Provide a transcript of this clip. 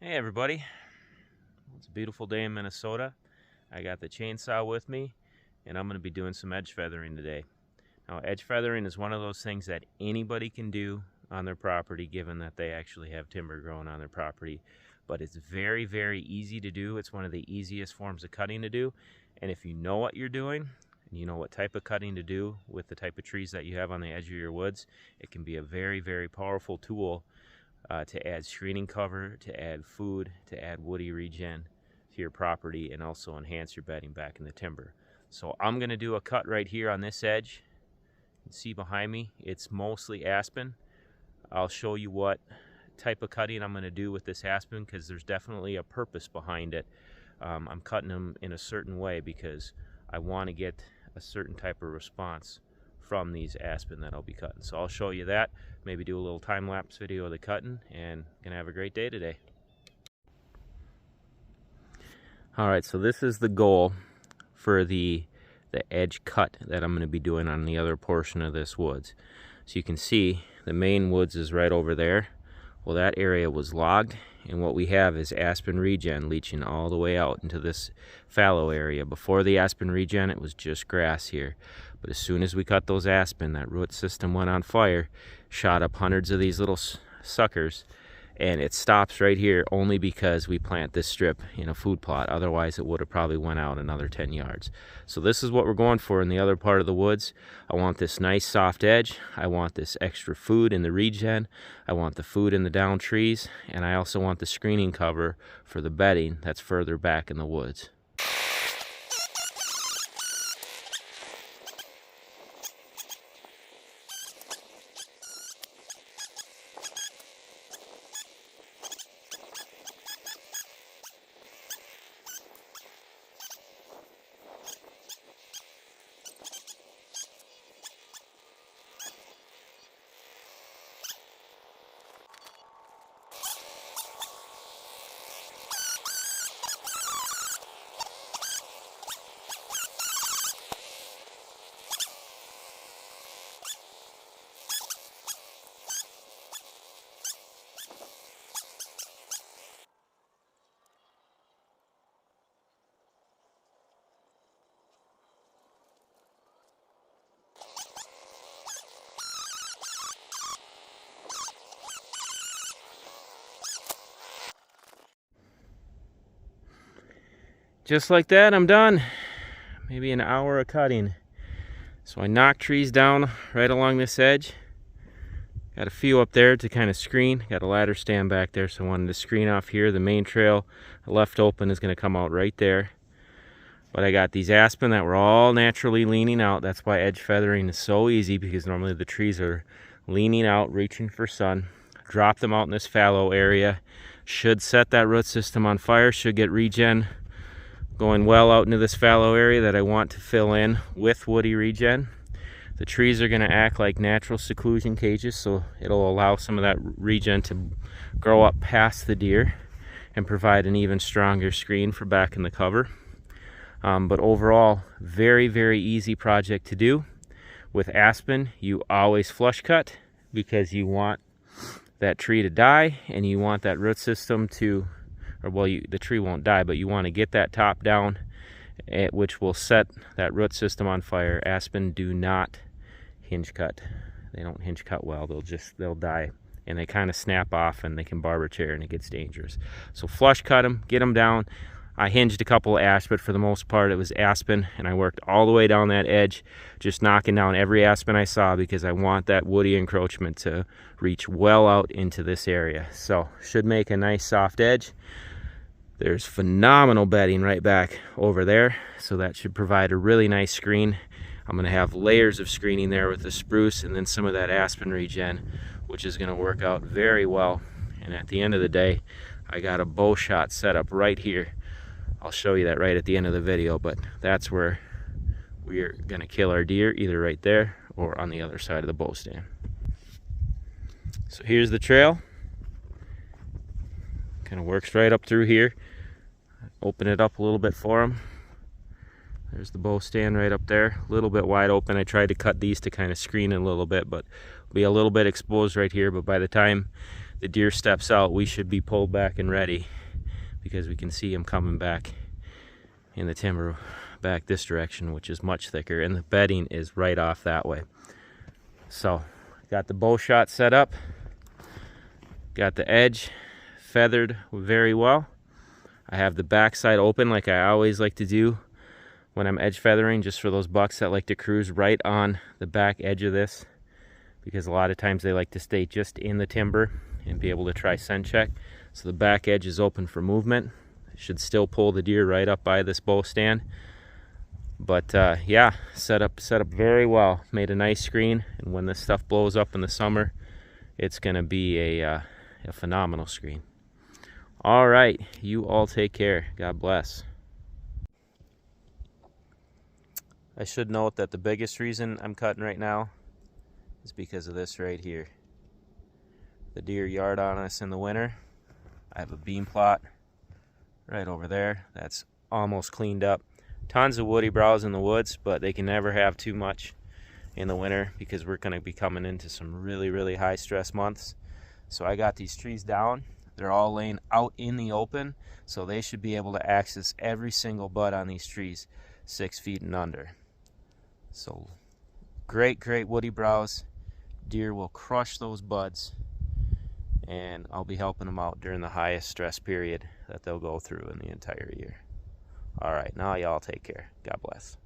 Hey everybody, it's a beautiful day in Minnesota. I got the chainsaw with me and I'm going to be doing some edge feathering today. Now, edge feathering is one of those things that anybody can do on their property, given that they actually have timber growing on their property. But it's very, very easy to do. It's one of the easiest forms of cutting to do. And if you know what you're doing, and you know what type of cutting to do with the type of trees that you have on the edge of your woods, it can be a very, very powerful tool to add screening cover, to add food, to add woody regen to your property, and also enhance your bedding back in the timber. So I'm going to do a cut right here on this edge. You can see behind me, it's mostly aspen. I'll show you what type of cutting I'm going to do with this aspen, because there's definitely a purpose behind it. I'm cutting them in a certain way because I want to get a certain type of response from these aspen that I'll be cutting. So I'll show you that, maybe do a little time-lapse video of the cutting, and gonna have a great day today. Alright, so this is the goal for the edge cut that I'm going to be doing on the other portion of this woods. So you can see the main woods is right over there. Well, that area was logged, and what we have is aspen regen leaching all the way out into this fallow area. Before the aspen regen, it was just grass here. But as soon as we cut those aspen, that root system went on fire, shot up hundreds of these little suckers, and it stops right here only because we plant this strip in a food plot. Otherwise, it would have probably went out another 10 yards. So this is what we're going for in the other part of the woods. I want this nice soft edge. I want this extra food in the regen. I want the food in the down trees. And I also want the screening cover for the bedding that's further back in the woods. Just like that, I'm done. Maybe an hour of cutting. So I knocked trees down right along this edge. Got a few up there to kind of screen. Got a ladder stand back there, so I wanted to screen off here. The main trail left open is going to come out right there. But I got these aspen that were all naturally leaning out. That's why edge feathering is so easy, because normally the trees are leaning out, reaching for sun. Drop them out in this fallow area. Should set that root system on fire. Should get regen going well out into this fallow area that I want to fill in with woody regen. The trees are going to act like natural seclusion cages, so it'll allow some of that regen to grow up past the deer and provide an even stronger screen for back in the cover. But overall, very, very easy project to do. With aspen, you always flush cut because you want that tree to die and you want that root system to, or well, the tree won't die, but you want to get that top down, which will set that root system on fire. Aspen do not hinge cut. They don't hinge cut well. They'll die, and they kind of snap off and they can barber chair, and it gets dangerous. So flush cut them, get them down. I hinged a couple of ash, but for the most part it was aspen, and I worked all the way down that edge, just knocking down every aspen I saw, because I want that woody encroachment to reach well out into this area. So should make a nice soft edge. There's phenomenal bedding right back over there, so that should provide a really nice screen. I'm going to have layers of screening there with the spruce and then some of that aspen regen, which is going to work out very well. And at the end of the day, I got a bow shot set up right here. I'll show you that right at the end of the video, but that's where we're going to kill our deer, either right there or on the other side of the bow stand. So here's the trail. Kind of works right up through here. Open it up a little bit for them. There's the bow stand right up there, a little bit wide open. I tried to cut these to kind of screen it a little bit, but be a little bit exposed right here. But by the time the deer steps out, we should be pulled back and ready, because we can see him coming back in the timber back this direction, which is much thicker, and the bedding is right off that way. So got the bow shot set up, got the edge feathered very well. I have the backside open like I always like to do when I'm edge feathering, just for those bucks that like to cruise right on the back edge of this, because a lot of times they like to stay just in the timber and be able to try scent check. So the back edge is open for movement. It should still pull the deer right up by this bow stand. But yeah, set up very well. Made a nice screen, and when this stuff blows up in the summer, it's gonna be a phenomenal screen. All right, you all take care. God bless. I should note that the biggest reason I'm cutting right now is because of this right here. The deer yard on us in the winter. I have a bean plot right over there that's almost cleaned up. Tons of woody browse in the woods, but they can never have too much in the winter because we're going to be coming into some really high stress months. So I got these trees down. They're all laying out in the open, so they should be able to access every single bud on these trees 6 feet and under. So great woody browse. Deer will crush those buds, and I'll be helping them out during the highest stress period that they'll go through in the entire year. All right, now y'all take care. God bless.